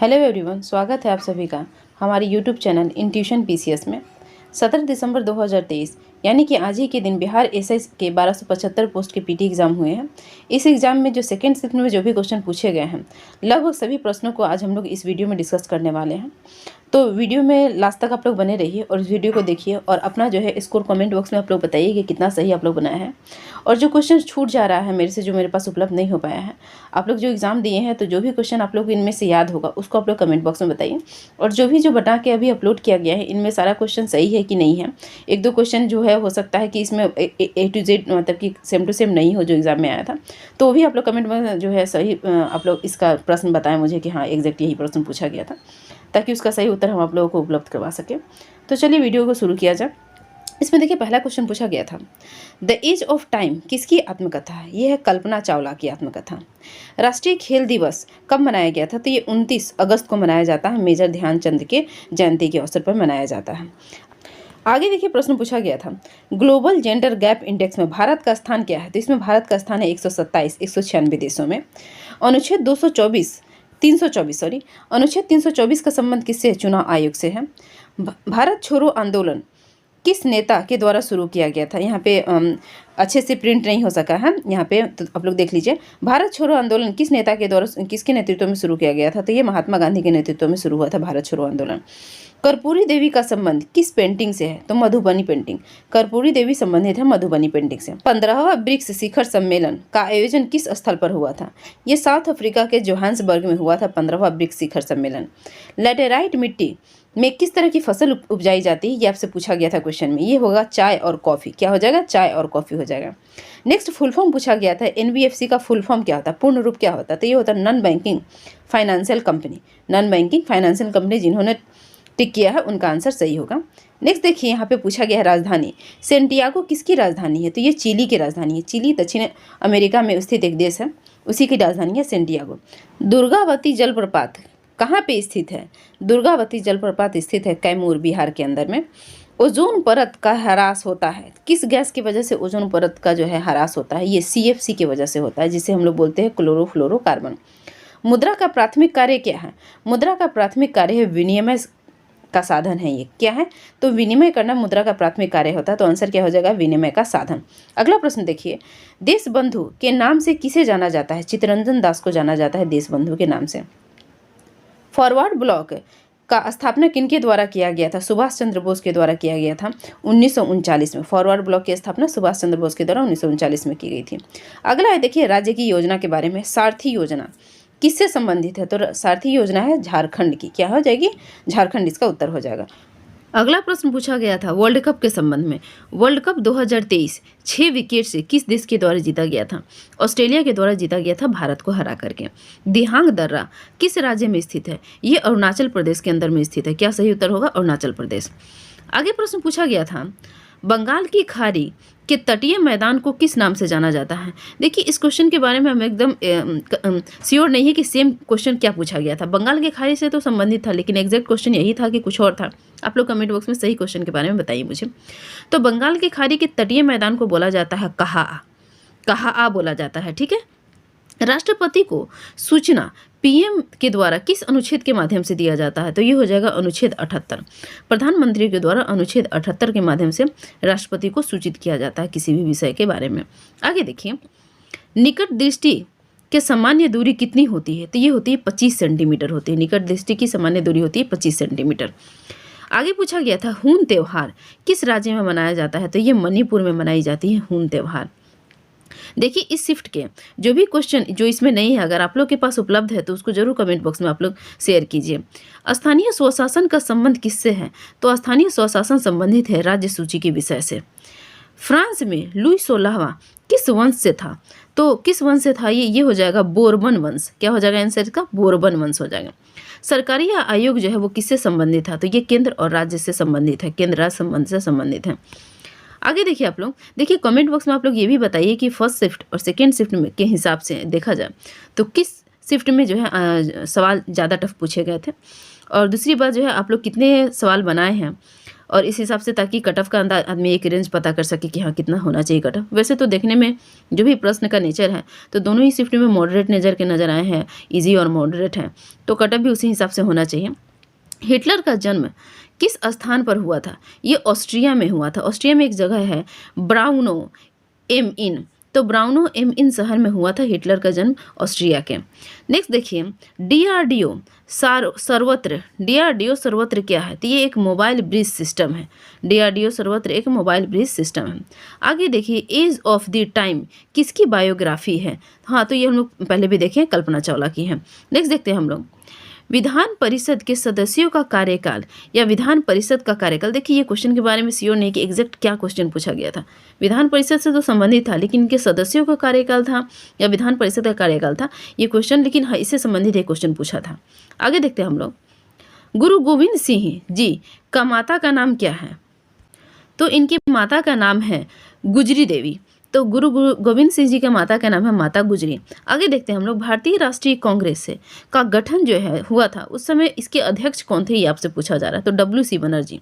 Hello everyone, स्वागत है आप सभी का हमारे YouTube channel in tuition PCS में। 17 दिसंबर 2023 यानी कि आज ही के दिन बिहार एसआई के 1275 पोस्ट के पीटी एग्जाम हुए हैं। इस एग्जाम में जो सेकंड शिफ्ट में जो भी क्वेश्चन पूछे गए हैं, लगभग सभी प्रश्नों को आज हम लोग इस वीडियो में डिस्कस करने वाले हैं। तो वीडियो में लास्ट तक आप लोग बने रहिए और इस वीडियो को देखिए और अपना जो है स्कोर कमेंट बॉक्स में आप लोग बताइए कि कितना सही आप लोग बनाए हैं। और जो क्वेश्चन छूट जा रहा है मेरे से, जो मेरे पास उपलब्ध नहीं हो पाया है, आप लोग जो एग्जाम दिए हैं तो जो भी क्वेश्चन आप लोग इनमें से याद होगा उसको आप लोग कमेंट बॉक्स में बताइए। और जो बना के अभी अपलोड किया गया है, इनमें सारा क्वेश्चन सही है कि नहीं है। एक दो क्वेश्चन जो है हो सकता है कि इसमें ए टू जेड मतलब कि सेम टू सेम नहीं हो जो एग्जाम में आया था, तो भी आप लोग कमेंट में जो है सही आप लोग इसका प्रश्न बताएं मुझे कि हाँ एग्जैक्ट यही प्रश्न पूछा गया था, ताकि उसका सही उत्तर हम आप लोगों को उपलब्ध करवा सकें। तो चलिए वीडियो को शुरू किया जाए। इसमें देखिए पहला क्वेश्चन पूछा गया था, द एज ऑफ टाइम किसकी आत्मकथा है? ये है कल्पना चावला की आत्मकथा। राष्ट्रीय खेल दिवस कब मनाया गया था? तो ये 29 अगस्त को मनाया जाता है। मेजर ध्यानचंद के जयंती के अवसर पर मनाया जाता है। आगे देखिए प्रश्न पूछा गया था, ग्लोबल जेंडर गैप इंडेक्स में भारत का स्थान क्या है? तो इसमें भारत का स्थान है 196 देशों में। अनुच्छेद 324 का संबंध किससे है? चुनाव आयोग से है। भारत छोड़ो आंदोलन किस नेता के द्वारा शुरू किया गया था? यहाँ पे अच्छे से प्रिंट नहीं हो सका है, यहाँ पे तो आप लोग देख लीजिए। भारत छोड़ो आंदोलन किस नेता के द्वारा, किसके नेतृत्व में शुरू किया गया था? तो ये महात्मा गांधी के नेतृत्व में शुरू हुआ था भारत छोड़ो आंदोलन। कर्पूरी देवी का संबंध किस पेंटिंग से है? तो मधुबनी पेंटिंग। कर्पूरी देवी संबंधित है मधुबनी पेंटिंग से। 15वां ब्रिक्स शिखर सम्मेलन का आयोजन किस स्थल पर हुआ था? ये साउथ अफ्रीका के जोहान्सबर्ग में हुआ था 15वां ब्रिक्स शिखर सम्मेलन। लैटेराइट मिट्टी में किस तरह की फसल उपजाई जाती है? ये आपसे पूछा गया था क्वेश्चन में। ये होगा चाय और कॉफ़ी। क्या हो जाएगा? चाय और कॉफ़ी हो जाएगा। नेक्स्ट फुल फॉर्म पूछा गया था, एनबीएफसी का फुल फॉर्म क्या होता है? पूर्ण रूप क्या होता है? तो ये होता है non banking financial company. Non banking financial company जिन्होंने टिक किया है उनका आंसर सही होगा। नेक्स्ट देखिए यहाँ पे पूछा गया है राजधानी सेंटियागो किसकी राजधानी है? तो ये चिली की राजधानी है। चिली दक्षिण अमेरिका में स्थित एक देश है, उसी की राजधानी है सेंटियागो। दुर्गावती जलप्रपात कहाँ पे स्थित है? दुर्गावती जलप्रपात स्थित है कैमूर बिहार के अंदर में। ओजोन परत का ह्रास होता है किस गैस की वजह से? ओजोन परत का जो है ह्रास होता है ये सीएफसी की वजह से होता है, जिसे हम लोग बोलते हैं क्लोरोफ्लोरोकार्बन। मुद्रा का प्राथमिक कार्य क्या है? मुद्रा का प्राथमिक कार्य है विनिमय का साधन है। ये क्या है? तो विनिमय करना मुद्रा का प्राथमिक कार्य होता है। तो आंसर क्या हो जाएगा? विनिमय का साधन। अगला प्रश्न देखिए, देशबंधु के नाम से किसे जाना जाता है? चित्तरंजन दास को जाना जाता है देशबंधु के नाम से। फॉरवर्ड ब्लॉक का स्थापना किनके द्वारा किया गया था? सुभाष चंद्र बोस के द्वारा किया गया था 1939 में। फॉरवर्ड ब्लॉक की स्थापना सुभाष चंद्र बोस के द्वारा 1939 में की गई थी। अगला है देखिए राज्य की योजना के बारे में। सारथी योजना किससे संबंधित है? तो सारथी योजना है झारखंड की। क्या हो जाएगी? झारखंड इसका उत्तर हो जाएगा। अगला प्रश्न पूछा गया था वर्ल्ड कप के संबंध में। वर्ल्ड कप 2023 6 विकेट से किस देश के द्वारा जीता गया था? ऑस्ट्रेलिया के द्वारा जीता गया था, भारत को हरा करके। दिहांग दर्रा किस राज्य में स्थित है? ये अरुणाचल प्रदेश के अंदर में स्थित है। क्या सही उत्तर होगा? अरुणाचल प्रदेश। आगे प्रश्न पूछा गया था बंगाल की खाड़ी के तटीय मैदान को किस नाम से जाना जाता है? देखिए इस क्वेश्चन के बारे में हम एकदम श्योर नहीं है कि सेम क्वेश्चन क्या पूछा गया था। बंगाल की खाड़ी से तो संबंधित था, लेकिन एग्जैक्ट क्वेश्चन यही था कि कुछ और था। आप लोग कमेंट बॉक्स में सही क्वेश्चन के बारे में बताइए मुझे। तो बंगाल की खाड़ी के तटीय मैदान को बोला जाता है कहा बोला जाता है। ठीक है। राष्ट्रपति को सूचना पीएम के द्वारा किस अनुच्छेद के माध्यम से दिया जाता है? तो ये हो जाएगा अनुच्छेद 78। प्रधानमंत्री के द्वारा अनुच्छेद 78 के माध्यम से राष्ट्रपति को सूचित किया जाता है किसी भी विषय के बारे में। आगे देखिए, निकट दृष्टि के सामान्य दूरी कितनी होती है? तो ये होती है 25 सेंटीमीटर होती है। निकट दृष्टि की सामान्य दूरी होती है 25 सेंटीमीटर। आगे पूछा गया था हून त्योहार किस राज्य में मनाया जाता है? तो ये मणिपुर में मनाई जाती है हून त्योहार। देखिए इस शिफ्ट के जो भी क्वेश्चन जो इसमें नहीं है, अगर आप लोग के पास उपलब्ध है तो उसको जरूर कमेंट बॉक्स में आप लोग शेयर कीजिए। स्थानीय स्वशासन का संबंध किससे है? तो स्थानीय स्वशासन संबंधित है राज्य सूची के विषय से। फ्रांस में लुई 16वां किस वंश से था? तो किस वंश से था? ये हो जाएगा बोरबन वंश। क्या हो जाएगा आंसर इसका? बोरबन वंश हो जाएगा। सरकारी आयोग जो है वो किससे संबंधित था? तो ये केंद्र और राज्य से संबंधित है, केंद्र राज्य संबंध से संबंधित है। आगे देखिए आप लोग, देखिए कमेंट बॉक्स में आप लोग ये भी बताइए कि फर्स्ट शिफ्ट और सेकेंड शिफ्ट में के हिसाब से देखा जाए तो किस शिफ्ट में जो है सवाल ज़्यादा टफ पूछे गए थे, और दूसरी बात जो है आप लोग कितने सवाल बनाए हैं और इस हिसाब से ताकि कट ऑफ का अंदाज आदमी एक रेंज पता कर सके कि हाँ कितना होना चाहिए कट ऑफ। वैसे तो देखने में जो भी प्रश्न का नेचर है तो दोनों ही शिफ्ट में मॉडरेट नेचर के नजर आए हैं, इजी और मॉडरेट है, तो कट ऑफ भी उसी हिसाब से होना चाहिए। हिटलर का जन्म किस स्थान पर हुआ था? ये ऑस्ट्रिया में हुआ था। ऑस्ट्रिया में एक जगह है ब्राउनो एम इन, तो ब्राउनो एम इन शहर में हुआ था हिटलर का जन्म, ऑस्ट्रिया के। नेक्स्ट देखिए डीआरडीओ सर्वत्र, डीआरडीओ सर्वत्र क्या है? तो ये एक मोबाइल ब्रिज सिस्टम है। डीआरडीओ सर्वत्र एक मोबाइल ब्रिज सिस्टम है। आगे देखिए एज ऑफ द टाइम किसकी बायोग्राफी है? हाँ, तो ये हम लोग पहले भी देखे, कल्पना चावला की है। नेक्स्ट देखते हैं हम लोग विधान परिषद के सदस्यों का कार्यकाल या विधान परिषद का कार्यकाल। देखिए ये क्वेश्चन के बारे में श्योर नहीं कि एग्जैक्ट क्या क्वेश्चन पूछा गया था। विधान परिषद से तो संबंधित था, लेकिन इनके सदस्यों का कार्यकाल था या विधान परिषद का कार्यकाल था ये क्वेश्चन, लेकिन हाँ, इससे संबंधित एक क्वेश्चन पूछा था। आगे देखते हैं हम लोग गुरु गोविंद सिंह जी का माता का नाम क्या है? तो इनकी माता का नाम है गुजरी देवी। तो गुरु गोविंद सिंह जी के माता का नाम है माता गुजरी। आगे देखते हैं हम लोग भारतीय राष्ट्रीय कांग्रेस से का गठन जो है हुआ था उस समय इसके अध्यक्ष कौन थे, ये आपसे पूछा जा रहा है। तो डब्ल्यू.सी. बनर्जी।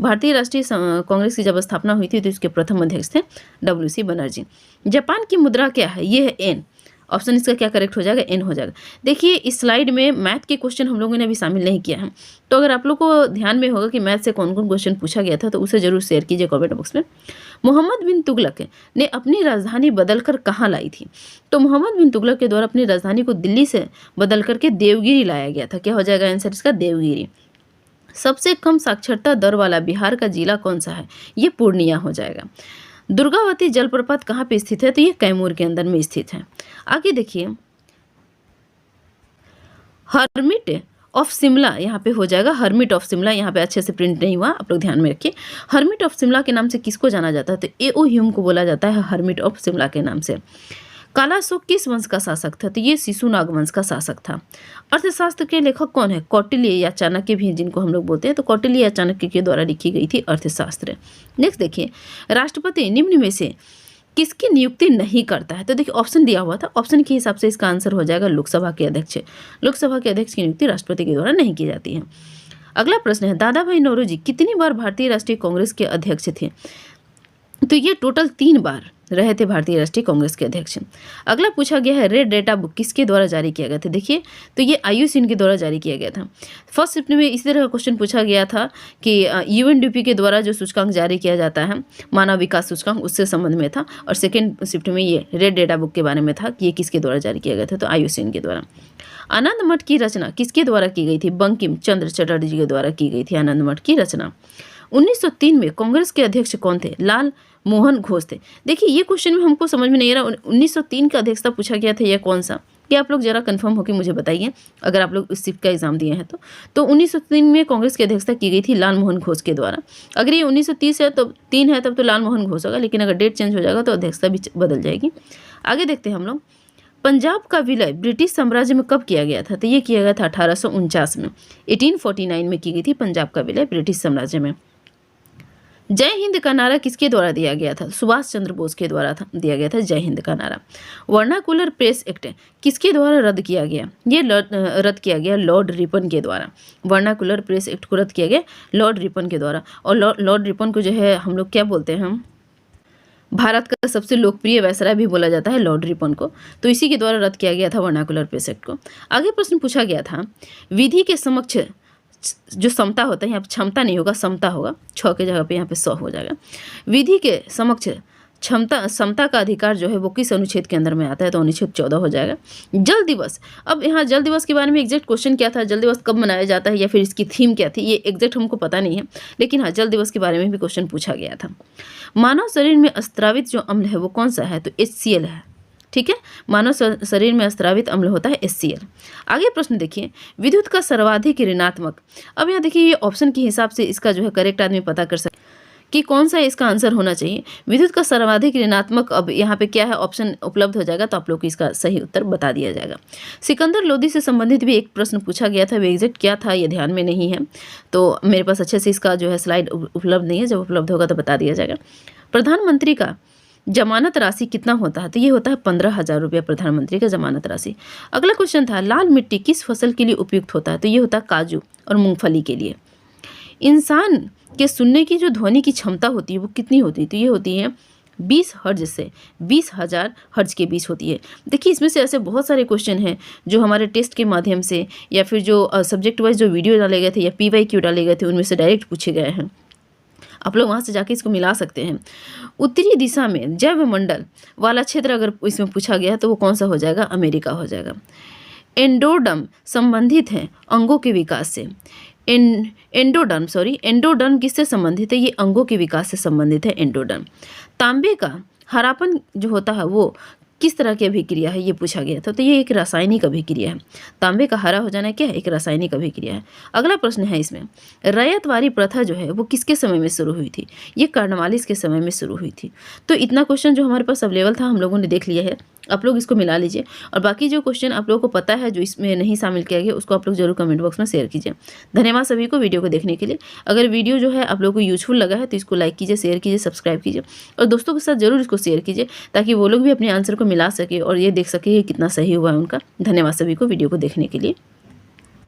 भारतीय राष्ट्रीय कांग्रेस की जब स्थापना हुई थी तो इसके प्रथम अध्यक्ष थे डब्ल्यू.सी. बनर्जी। जापान की मुद्रा क्या है? ये है एन। ऑप्शन इसका क्या करेक्ट हो जाएगा? एन हो जाएगा। देखिए इस स्लाइड में मैथ के क्वेश्चन हम लोगों ने अभी शामिल नहीं किया है, तो अगर आप लोग को ध्यान में होगा कि मैथ से कौन कौन क्वेश्चन पूछा गया था तो उसे जरूर शेयर कीजिए कमेंट बॉक्स में। मोहम्मद बिन तुगलक ने अपनी राजधानी बदलकर कहाँ लाई थी? तो मोहम्मद बिन तुगलक के द्वारा अपनी राजधानी को दिल्ली से बदल करके देवगिरी लाया गया था। क्या हो जाएगा आंसर इसका? देवगिरी। सबसे कम साक्षरता दर वाला बिहार का जिला कौन सा है? ये पूर्णिया हो जाएगा। दुर्गावती जलप्रपात कहाँ पे स्थित है? तो ये कैमूर के अंदर में स्थित है। आगे देखिए हर्मिट ऑफ शिमला यहाँ पे हो जाएगा हर्मिट ऑफ शिमला। यहाँ पे अच्छे से प्रिंट नहीं हुआ, आप लोग ध्यान में रखिए। हर्मिट ऑफ शिमला के नाम से किसको जाना जाता है? तो ए.ओ. ह्यूम को बोला जाता है हर्मिट ऑफ शिमला के नाम से। काला अशोक किस वंश का शासक था? तो ये शिशुनाग वंश का शासक था। अर्थशास्त्र के लेखक कौन है? कौटिल्य या चाणक्य भी जिनको हम लोग बोलते हैं, तो कौटिल्य या चाणक्य के द्वारा लिखी गई थी अर्थशास्त्र। नेक्स्ट देखिए राष्ट्रपति निम्न में से किसकी नियुक्ति नहीं करता है? तो देखिए ऑप्शन दिया हुआ था, ऑप्शन के हिसाब से इसका आंसर हो जाएगा लोकसभा के अध्यक्ष। लोकसभा के अध्यक्ष की नियुक्ति राष्ट्रपति के द्वारा नहीं की जाती है। अगला प्रश्न है दादा भाई नौरोजी कितनी बार भारतीय राष्ट्रीय कांग्रेस के अध्यक्ष थे? तो ये टोटल 3 बार रहे थे भारतीय राष्ट्रीय कांग्रेस के अध्यक्ष। अगला पूछा गया है रेड डेटा बुक किसके द्वारा जारी किया गया था? देखिए तो ये IUCN के द्वारा जारी किया गया था। फर्स्ट शिफ्ट में इसी तरह का क्वेश्चन पूछा गया था कि UNDP के द्वारा जो सूचकांक जारी किया जाता है मानव विकास सूचकांक, उससे संबंध में था। और सेकेंड शिफ्ट में ये रेड डेटा बुक के बारे में था कि ये किसके द्वारा जारी किया गया था? तो IUCN के द्वारा। आनंद मठ की रचना किसके द्वारा की गई थी? बंकिम चंद्र चटर्जी के द्वारा की गई थी आनंद मठ की रचना। 1903 में कांग्रेस के अध्यक्ष कौन थे? लाल मोहन घोष थे। देखिए ये क्वेश्चन में हमको समझ में नहीं आ रहा 1903 का अध्यक्षता पूछा गया था या कौन सा, क्या आप लोग जरा कंफर्म होकर मुझे बताइए अगर आप लोग इस शिफ्ट का एग्जाम दिए हैं तो 1903 में कांग्रेस की अध्यक्षता की गई थी लाल मोहन घोष के द्वारा। अगर ये 1930 है तो 3 है तब तो लाल मोहन घोष होगा, लेकिन अगर डेट चेंज हो जाएगा तो अध्यक्षता भी बदल जाएगी। आगे देखते हैं हम लोग पंजाब का विलय ब्रिटिश साम्राज्य में कब किया गया था? तो ये किया गया था 1849 में। 1849 में की गई थी पंजाब का विलय ब्रिटिश साम्राज्य में। जय हिंद का नारा किसके द्वारा दिया गया था? सुभाष चंद्र बोस के द्वारा दिया गया था जय हिंद का नारा। वर्नाकुलर प्रेस एक्ट किसके द्वारा रद्द किया गया? ये रद्द किया गया लॉर्ड रिपन के द्वारा। वर्नाकुलर प्रेस एक्ट को रद्द किया गया लॉर्ड रिपन के द्वारा। और लॉर्ड रिपन को जो है हम लोग क्या बोलते हैं, हम भारत का सबसे लोकप्रिय वैसराय भी बोला जाता है लॉर्ड रिपन को, तो इसी के द्वारा रद्द किया गया था वर्नाकुलर प्रेस एक्ट को। आगे प्रश्न पूछा गया था विधि के समक्ष जो समता होता है, यहाँ पे क्षमता नहीं होगा समता होगा, 6 के जगह पे यहाँ पे 100 हो जाएगा। विधि के समक्ष समता का अधिकार जो है वो किस अनुच्छेद के अंदर में आता है? तो अनुच्छेद 14 हो जाएगा। जल दिवस, अब यहाँ जल दिवस के बारे में एग्जैक्ट क्वेश्चन क्या था, जल दिवस कब मनाया जाता है या फिर इसकी थीम क्या थी, ये एग्जैक्ट हमको पता नहीं है, लेकिन हाँ जल दिवस के बारे में भी क्वेश्चन पूछा गया था। मानव शरीर में स्रावित जो अम्ल है वो कौन सा है? तो HCl है। ठीक है, मानव शरीर में स्रावित अम्ल होता है HCl। आगे प्रश्न देखिए विद्युत का सर्वाधिक ऋणात्मक, अब यहाँ देखिए ये ऑप्शन के हिसाब से इसका जो है करेक्ट आदमी पता कर सकते कि कौन सा इसका आंसर होना चाहिए। विद्युत का सर्वाधिक ऋणात्मक, अब यहाँ पे क्या है ऑप्शन उपलब्ध हो जाएगा तो आप लोग को इसका सही उत्तर बता दिया जाएगा। सिकंदर लोदी से संबंधित भी एक प्रश्न पूछा गया था, वो एग्जैक्ट क्या था ये ध्यान में नहीं है, तो मेरे पास अच्छे से इसका जो है स्लाइड उपलब्ध नहीं है, जब उपलब्ध होगा तो बता दिया जाएगा। प्रधानमंत्री का जमानत राशि कितना होता है? तो ये होता है 15,000 रुपये प्रधानमंत्री का जमानत राशि। अगला क्वेश्चन था लाल मिट्टी किस फसल के लिए उपयुक्त होता है? तो ये होता है काजू और मूंगफली के लिए। इंसान के सुनने की जो ध्वनि की क्षमता होती है वो कितनी होती है? तो ये होती है 20 हर्ट्ज से 20,000 हर्ट्ज के बीच होती है। देखिए इसमें से ऐसे बहुत सारे क्वेश्चन हैं जो हमारे टेस्ट के माध्यम से या फिर जो सब्जेक्ट वाइज जो वीडियो डाले गए थे या PYQ डाले गए थे उनमें से डायरेक्ट पूछे गए हैं। आप लोग वहाँ से जाके इसको मिला सकते हैं। उत्तरी दिशा में जैव मंडल वाला क्षेत्र अगर इसमें पूछा गया तो वो कौन सा हो जाएगा? अमेरिका हो जाएगा। एंडोडर्म संबंधित है अंगों के विकास से। एंडोडर्म किससे संबंधित है? ये अंगों के विकास से संबंधित है एंडोडर्म। तांबे का हरापन जो होता है वो किस तरह की अभिक्रिया है? ये पूछा गया था। तो ये एक रासायनिक अभिक्रिया है। तांबे का हरा हो जाना क्या है? एक रासायनिक अभिक्रिया है। अगला प्रश्न है इसमें, रैयतवारी प्रथा जो है वो किसके समय में शुरू हुई थी? ये कार्नवालिस के समय में शुरू हुई थी। तो इतना क्वेश्चन जो हमारे पास अवेलेबल था हम लोगों ने देख लिया है। आप लोग इसको मिला लीजिए और बाकी जो क्वेश्चन आप लोगों को पता है जो इसमें नहीं शामिल किया गया उसको आप लोग जरूर कमेंट बॉक्स में शेयर कीजिए। धन्यवाद सभी को वीडियो को देखने के लिए। अगर वीडियो जो है आप लोगों को यूजफुल लगा है तो इसको लाइक कीजिए, शेयर कीजिए, सब्सक्राइब कीजिए और दोस्तों के साथ जरूर इसको शेयर कीजिए ताकि वो लोग भी अपने आंसर को मिला सके और ये देख सके कि कितना सही हुआ है उनका। धन्यवाद सभी को वीडियो को देखने के लिए।